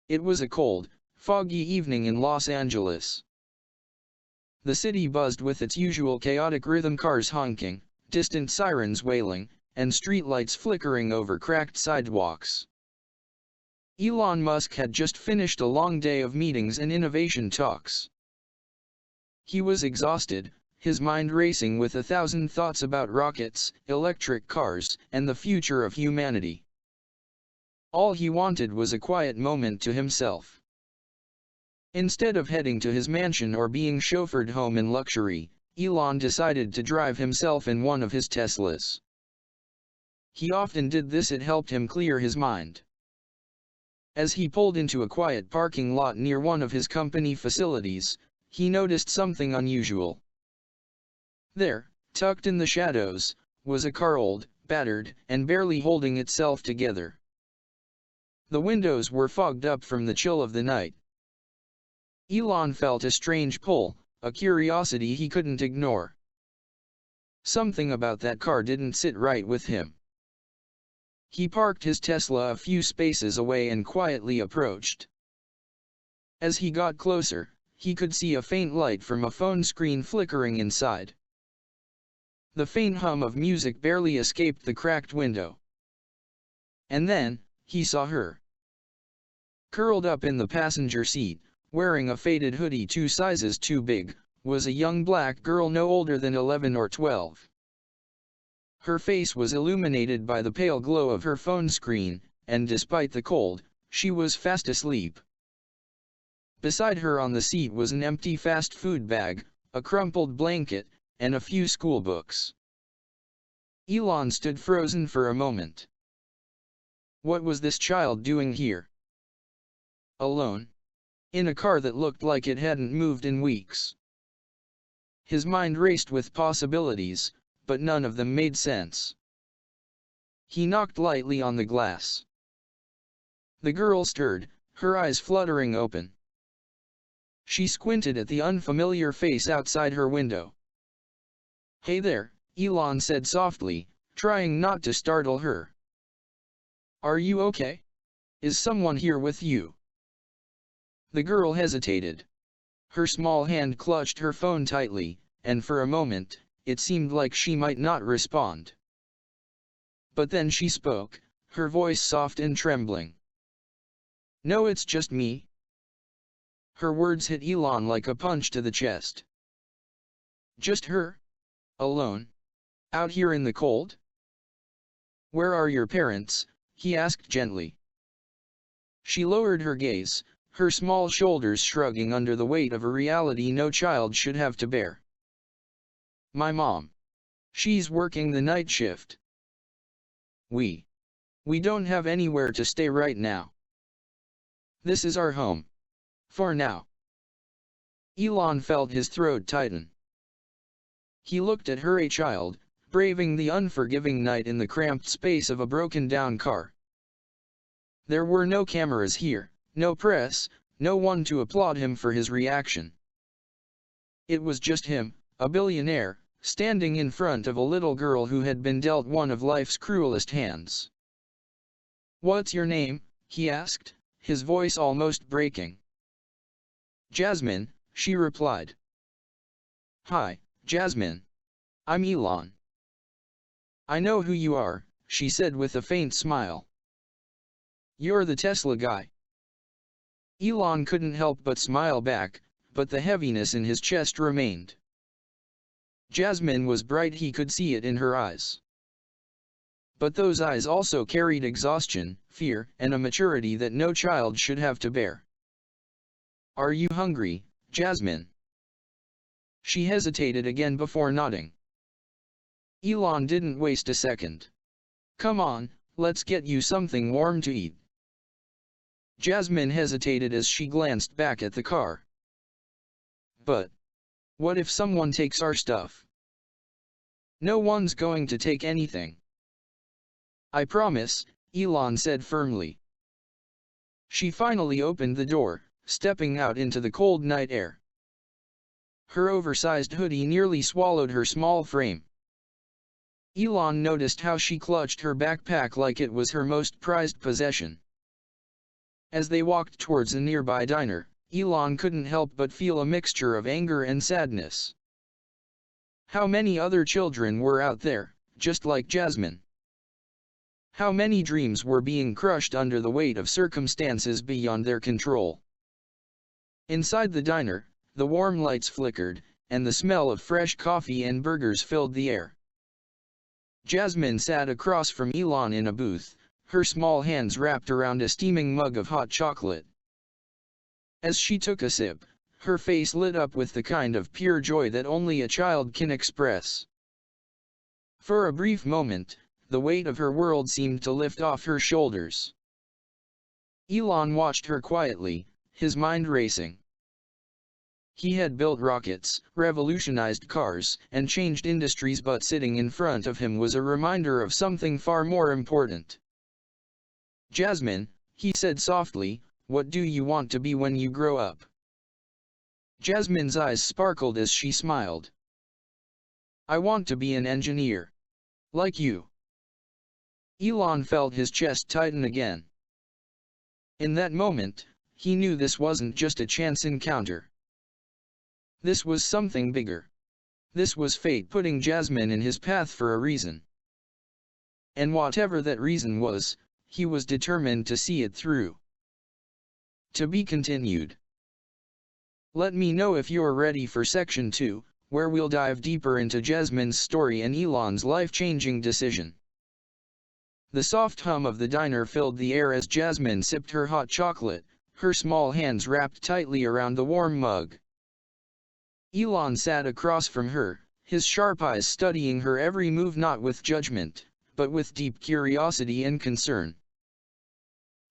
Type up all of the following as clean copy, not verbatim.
It was a cold, foggy evening in Los Angeles. The city buzzed with its usual chaotic rhythm, cars honking, distant sirens wailing, and streetlights flickering over cracked sidewalks. Elon Musk had just finished a long day of meetings and innovation talks. He was exhausted, his mind racing with 1,000 thoughts about rockets, electric cars, and the future of humanity. All he wanted was a quiet moment to himself. Instead of heading to his mansion or being chauffeured home in luxury, Elon decided to drive himself in one of his Teslas. He often did this, it helped him clear his mind. As he pulled into a quiet parking lot near one of his company facilities, he noticed something unusual. There, tucked in the shadows, was a car, old, battered, and barely holding itself together. The windows were fogged up from the chill of the night. Elon felt a strange pull, a curiosity he couldn't ignore. Something about that car didn't sit right with him. He parked his Tesla a few spaces away and quietly approached. As he got closer, he could see a faint light from a phone screen flickering inside. The faint hum of music barely escaped the cracked window. And then, he saw her. Curled up in the passenger seat, wearing a faded hoodie 2 sizes too big, was a young black girl no older than 11 or 12. Her face was illuminated by the pale glow of her phone screen, and despite the cold, she was fast asleep. Beside her on the seat was an empty fast food bag, a crumpled blanket, and a few school books. Elon stood frozen for a moment. What was this child doing here? Alone? In a car that looked like it hadn't moved in weeks. His mind raced with possibilities, but none of them made sense. He knocked lightly on the glass. The girl stirred, her eyes fluttering open. She squinted at the unfamiliar face outside her window. "Hey there," Elon said softly, trying not to startle her. "Are you okay? Is someone here with you?" The girl hesitated. Her small hand clutched her phone tightly, and for a moment, it seemed like she might not respond. But then she spoke, her voice soft and trembling. "No, it's just me." Her words hit Elon like a punch to the chest. Just her? Alone? Out here in the cold? "Where are your parents?" he asked gently. She lowered her gaze, her small shoulders shrugging under the weight of a reality no child should have to bear. "My mom. She's working the night shift. We don't have anywhere to stay right now. This is our home. For now." Elon felt his throat tighten. He looked at her, a child, braving the unforgiving night in the cramped space of a broken-down car. There were no cameras here, no press, no one to applaud him for his reaction. It was just him, a billionaire, standing in front of a little girl who had been dealt one of life's cruelest hands. "What's your name?" he asked, his voice almost breaking. "Jasmine," she replied. "Hi, Jasmine. I'm Elon." "I know who you are," she said with a faint smile. "You're the Tesla guy." Elon couldn't help but smile back, but the heaviness in his chest remained. Jasmine was bright, he could see it in her eyes. But those eyes also carried exhaustion, fear, and a maturity that no child should have to bear. "Are you hungry, Jasmine?" She hesitated again before nodding. Elon didn't waste a second. "Come on, let's get you something warm to eat." Jasmine hesitated as she glanced back at the car. "But what if someone takes our stuff?" "No one's going to take anything. I promise," Elon said firmly. She finally opened the door, stepping out into the cold night air. Her oversized hoodie nearly swallowed her small frame. Elon noticed how she clutched her backpack like it was her most prized possession. As they walked towards a nearby diner, Elon couldn't help but feel a mixture of anger and sadness. How many other children were out there, just like Jasmine? How many dreams were being crushed under the weight of circumstances beyond their control? Inside the diner, the warm lights flickered, and the smell of fresh coffee and burgers filled the air. Jasmine sat across from Elon in a booth, her small hands wrapped around a steaming mug of hot chocolate. As she took a sip, her face lit up with the kind of pure joy that only a child can express. For a brief moment, the weight of her world seemed to lift off her shoulders. Elon watched her quietly, his mind racing. He had built rockets, revolutionized cars, and changed industries, but sitting in front of him was a reminder of something far more important. "Jasmine," he said softly, "what do you want to be when you grow up?" Jasmine's eyes sparkled as she smiled. "I want to be an engineer. Like you." Elon felt his chest tighten again. In that moment, he knew this wasn't just a chance encounter. This was something bigger. This was fate putting Jasmine in his path for a reason. And whatever that reason was, he was determined to see it through. To be continued. Let me know if you're ready for section 2, where we'll dive deeper into Jasmine's story and Elon's life-changing decision. The soft hum of the diner filled the air as Jasmine sipped her hot chocolate, her small hands wrapped tightly around the warm mug. Elon sat across from her, his sharp eyes studying her every move, not with judgment, but with deep curiosity and concern.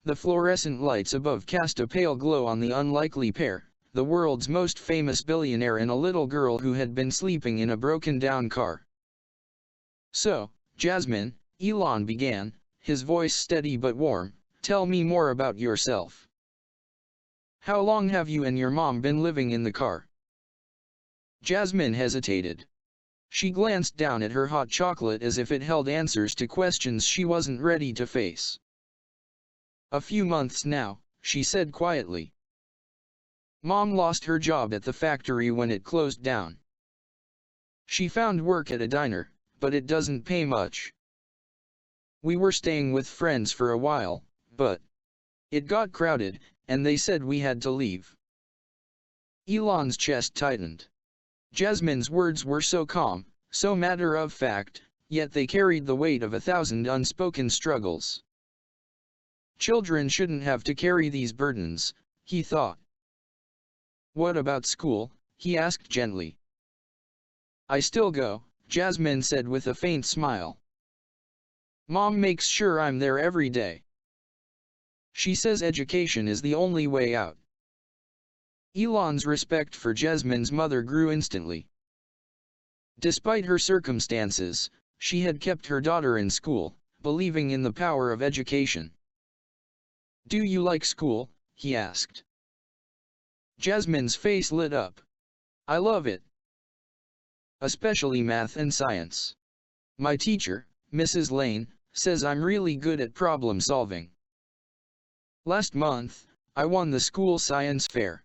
The fluorescent lights above cast a pale glow on the unlikely pair, the world's most famous billionaire and a little girl who had been sleeping in a broken-down car. "So, Jasmine," Elon began, his voice steady but warm, "tell me more about yourself. How long have you and your mom been living in the car?" Jasmine hesitated. She glanced down at her hot chocolate as if it held answers to questions she wasn't ready to face. "A few months now," she said quietly. "Mom lost her job at the factory when it closed down. She found work at a diner, but it doesn't pay much. We were staying with friends for a while, but it got crowded, and they said we had to leave." Elon's chest tightened. Jasmine's words were so calm, so matter-of-fact, yet they carried the weight of 1,000 unspoken struggles. Children shouldn't have to carry these burdens, he thought. "What about school?" he asked gently. "I still go," Jasmine said with a faint smile. "Mom makes sure I'm there every day. She says education is the only way out." Elon's respect for Jasmine's mother grew instantly. Despite her circumstances, she had kept her daughter in school, believing in the power of education. "Do you like school?" he asked. Jasmine's face lit up. "I love it. Especially math and science. My teacher, Mrs. Lane, says I'm really good at problem solving. Last month, I won the school science fair.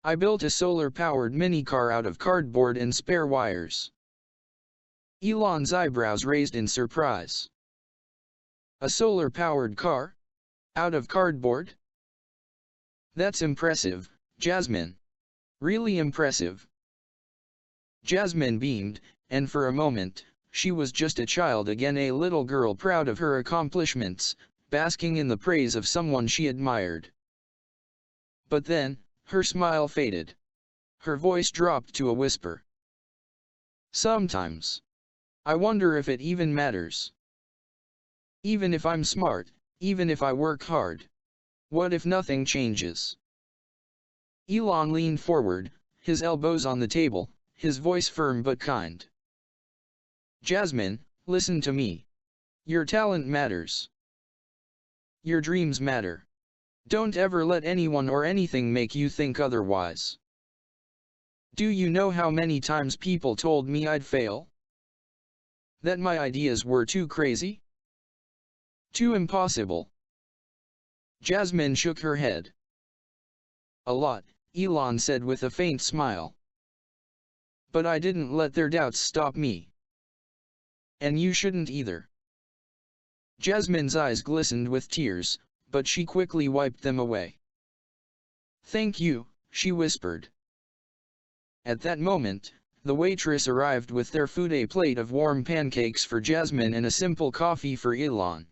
I built a solar-powered mini-car out of cardboard and spare wires." Elon's eyebrows raised in surprise. "A solar-powered car? Out of cardboard? That's impressive, Jasmine. Really impressive." Jasmine beamed, and for a moment, she was just a child again, a little girl proud of her accomplishments, basking in the praise of someone she admired. But then, her smile faded. Her voice dropped to a whisper. "Sometimes I wonder if it even matters. Even if I'm smart, even if I work hard, what if nothing changes?" Elon leaned forward, his elbows on the table, his voice firm but kind. "Jasmine, listen to me. Your talent matters. Your dreams matter. Don't ever let anyone or anything make you think otherwise. Do you know how many times people told me I'd fail? That my ideas were too crazy? Too impossible? Jasmine shook her head. A lot, Elon said with a faint smile. But I didn't let their doubts stop me. And you shouldn't either. Jasmine's eyes glistened with tears, but she quickly wiped them away. Thank you, she whispered. At that moment, the waitress arrived with their food, a plate of warm pancakes for Jasmine and a simple coffee for Elon.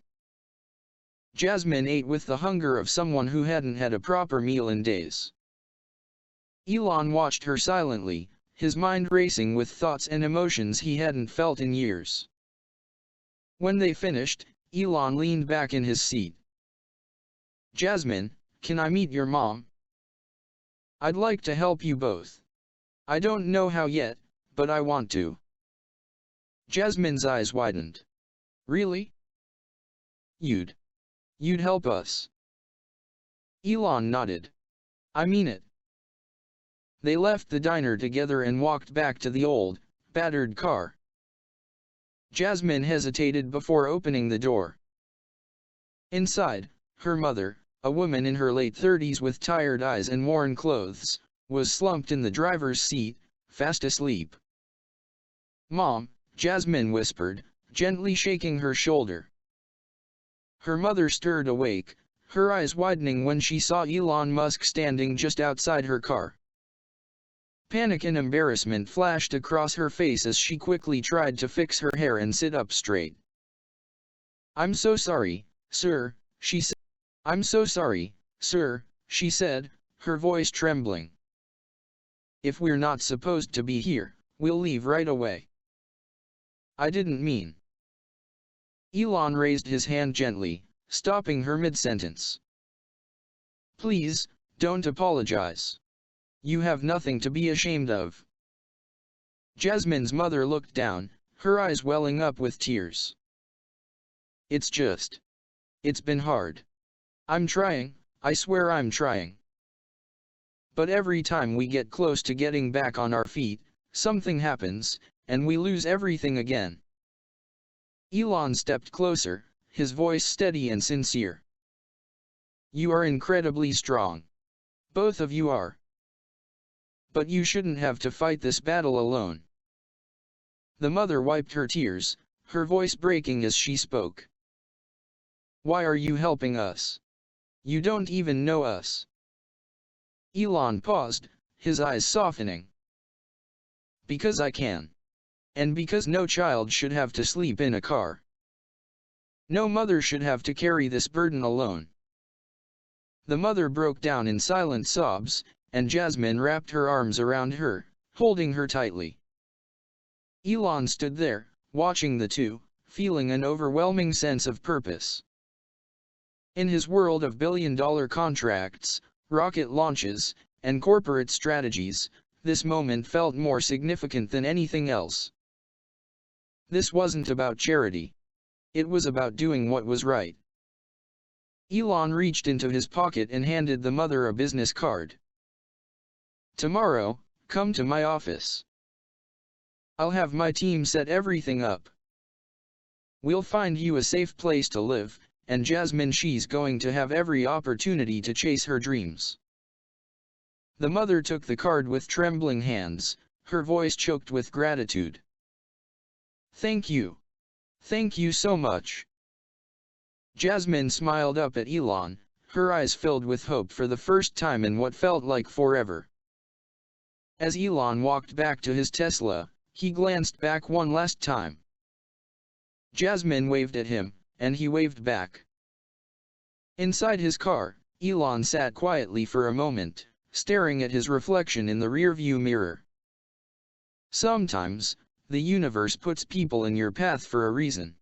Jasmine ate with the hunger of someone who hadn't had a proper meal in days. Elon watched her silently, his mind racing with thoughts and emotions he hadn't felt in years. When they finished, Elon leaned back in his seat. Jasmine, can I meet your mom? I'd like to help you both. I don't know how yet, but I want to. Jasmine's eyes widened. Really? You'd help us? Elon nodded. I mean it. They left the diner together and walked back to the old, battered car. Jasmine hesitated before opening the door. Inside, her mother, a woman in her late 30s with tired eyes and worn clothes, was slumped in the driver's seat, fast asleep. Mom, Jasmine whispered, gently shaking her shoulder. Her mother stirred awake, her eyes widening when she saw Elon Musk standing just outside her car. Panic and embarrassment flashed across her face as she quickly tried to fix her hair and sit up straight. I'm so sorry, sir, she said. I'm so sorry, sir, she said, her voice trembling. If we're not supposed to be here, we'll leave right away. I didn't mean. Elon raised his hand gently, stopping her mid-sentence. Please, don't apologize. You have nothing to be ashamed of. Jasmine's mother looked down, her eyes welling up with tears. It's been hard. I'm trying, I swear I'm trying. But every time we get close to getting back on our feet, something happens, and we lose everything again. Elon stepped closer, his voice steady and sincere. You are incredibly strong. Both of you are. But you shouldn't have to fight this battle alone. The mother wiped her tears, her voice breaking as she spoke. Why are you helping us? You don't even know us. Elon paused, his eyes softening. Because I can. And because no child should have to sleep in a car. No mother should have to carry this burden alone. The mother broke down in silent sobs, and Jasmine wrapped her arms around her, holding her tightly. Elon stood there, watching the two, feeling an overwhelming sense of purpose. In his world of billion-dollar contracts, rocket launches, and corporate strategies, this moment felt more significant than anything else. This wasn't about charity. It was about doing what was right. Elon reached into his pocket and handed the mother a business card. Tomorrow, come to my office. I'll have my team set everything up. We'll find you a safe place to live, and Jasmine, she's going to have every opportunity to chase her dreams. The mother took the card with trembling hands, her voice choked with gratitude. Thank you. Thank you so much. Jasmine smiled up at Elon, her eyes filled with hope for the first time in what felt like forever. As Elon walked back to his Tesla, he glanced back one last time. Jasmine waved at him, and he waved back. Inside his car, Elon sat quietly for a moment, staring at his reflection in the rearview mirror. Sometimes, the universe puts people in your path for a reason.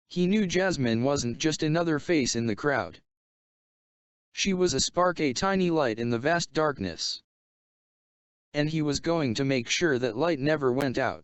He knew Jasmine wasn't just another face in the crowd. She was a spark, a tiny light in the vast darkness. And he was going to make sure that light never went out.